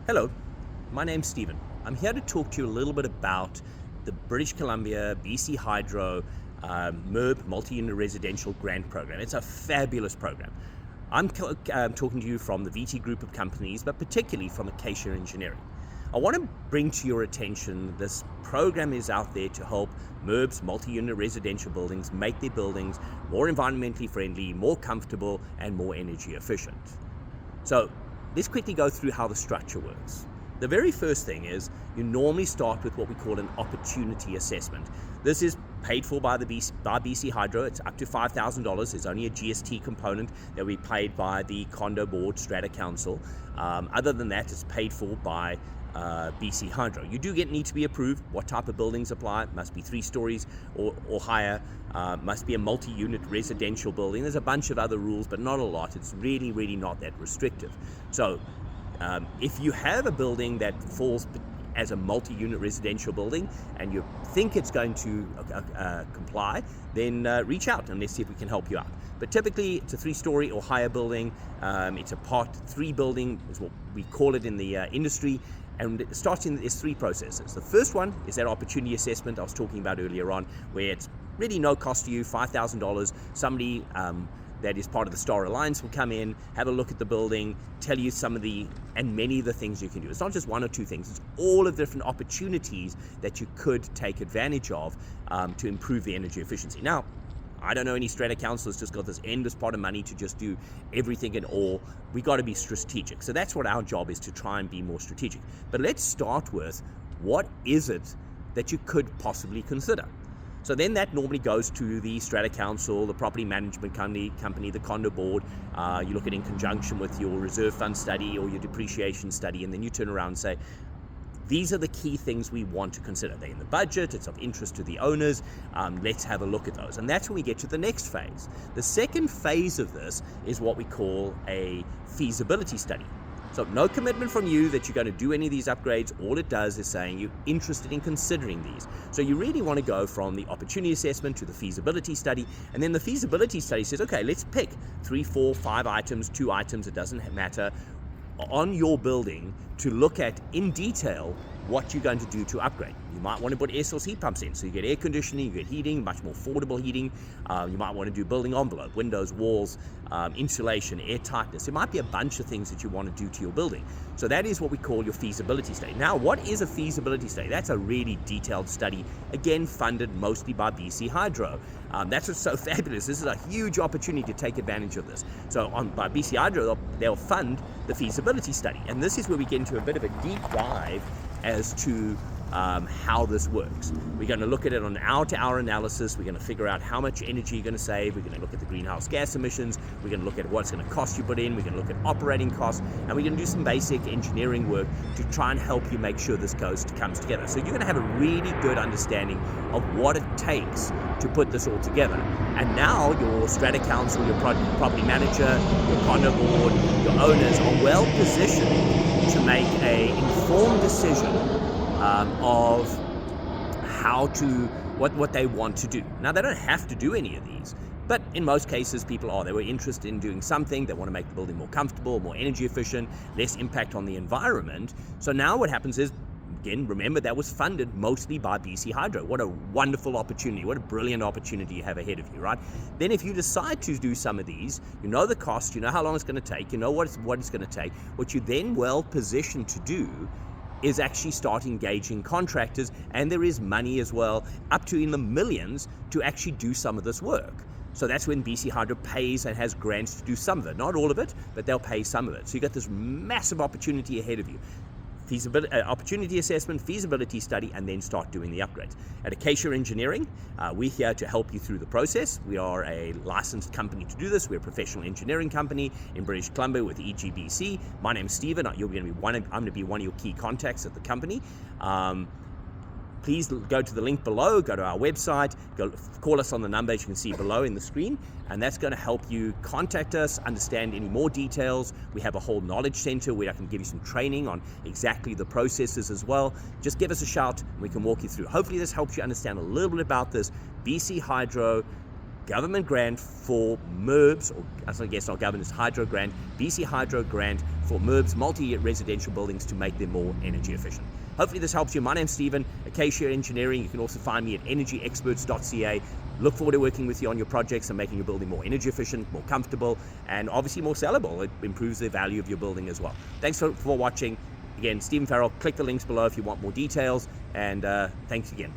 Hello, my name's Stephen. I'm here to talk to you a little bit about the British Columbia BC Hydro MERB Multi-Unit Residential Grant Program. It's a fabulous program. I'm talking to you from the VT group of companies, but particularly from Acacia Engineering. I want to bring to your attention this program is out there to help MERBs, multi-unit residential buildings, make their buildings more environmentally friendly, more comfortable, and more energy efficient. So let's quickly go through how the structure works. The very first thing is you normally start with what we call an opportunity assessment. This is paid for by BC Hydro. It's up to $5,000. There's only a GST component that we paid by the condo board, strata council. Other than that, it's paid for by BC Hydro. You do need to be approved. What type of buildings apply? Must be 3 stories or higher. Must be a multi-unit residential building. There's a bunch of other rules, but not a lot. It's really not that restrictive. So if you have a building that falls as a multi-unit residential building and you think it's going to comply, then reach out and let's see if we can help you out. But typically it's a 3-story or higher building. It's a Part 3 building is what we call it in the industry. And it starts in, there's 3 processes. The first one is that opportunity assessment I was talking about earlier on, where it's really no cost to you, $5,000. Somebody that is part of the Star Reliance will come in, have a look at the building, tell you some of the, and many of the things you can do. It's not just 1 or 2 things, it's all of the different opportunities that you could take advantage of to improve the energy efficiency. Now, I don't know any strata council that's just got this endless pot of money to just do everything and all. We got to be strategic. So that's what our job is, to try and be more strategic. But let's start with, what is it that you could possibly consider? So then that normally goes to the strata council, the property management company, the condo board. You look at it in conjunction with your reserve fund study or your depreciation study, and then you turn around and say, these are the key things we want to consider. They're in the budget, it's of interest to the owners, let's have a look at those. And that's when we get to the next phase. The second phase of this is what we call a feasibility study. So no commitment from you that you're going to do any of these upgrades. All it does is saying you're interested in considering these. So you really want to go from the opportunity assessment to the feasibility study. And then the feasibility study says, okay, let's pick 3, 4, 5 items, 2 items, it doesn't matter, on your building to look at in detail what you're going to do to upgrade. You might want to put air source heat pumps in, so you get air conditioning, you get heating, much more affordable heating. You might want to do building envelope, windows, walls, insulation, air tightness. There might be a bunch of things that you want to do to your building. So that is what we call your feasibility study. Now, what is a feasibility study? That's a really detailed study, again, funded mostly by BC Hydro. That's what's so fabulous. This is a huge opportunity to take advantage of this. So by BC Hydro, they'll fund the feasibility study. And this is where we get into a bit of a deep dive as to how this works. We're going to look at it on an hour-to-hour analysis. We're going to figure out how much energy you're going to save. We're going to look at the greenhouse gas emissions. We're going to look at what it's going to cost you put in. We're going to look at operating costs, and we're going to do some basic engineering work to try and help you make sure this comes together. So you're going to have a really good understanding of what it takes to put this all together. And now your strata council, your property manager, your condo board, your owners are well positioned to make an informed decision of how to, what they want to do. Now, they don't have to do any of these, but in most cases, people they were interested in doing something. They want to make the building more comfortable, more energy efficient, less impact on the environment. So now what happens is, again, remember that was funded mostly by BC Hydro. What a wonderful opportunity. What a brilliant opportunity you have ahead of you, right? Then if you decide to do some of these, you know the cost, you know how long it's going to take, you know what it's going to take. What you're then well positioned to do is actually start engaging contractors, and there is money as well, up to in the millions, to actually do some of this work. So that's when BC Hydro pays and has grants to do some of it. Not all of it, but they'll pay some of it. So you got this massive opportunity ahead of you. Opportunity assessment, feasibility study, and then start doing the upgrades. At Acacia Engineering, we're here to help you through the process. We are a licensed company to do this. We're a professional engineering company in British Columbia with EGBC. My name's Stephen. I'm going to be one of your key contacts at the company. Please go to the link below, go to our website, call us on the number you can see below in the screen, and that's going to help you contact us, understand any more details. We have a whole knowledge center where I can give you some training on exactly the processes as well. Just give us a shout and we can walk you through. Hopefully this helps you understand a little bit about this. BC Hydro government grant for MERBs, or as I guess our government's hydro grant, BC Hydro grant for MERBs, multi-residential buildings, to make them more energy efficient. Hopefully this helps you. My name's Stephen, Acacia Engineering. You can also find me at energyexperts.ca. Look forward to working with you on your projects and making your building more energy efficient, more comfortable, and obviously more sellable. It improves the value of your building as well. Thanks for watching. Again, Stephen Farrell. Click the links below if you want more details, and thanks again.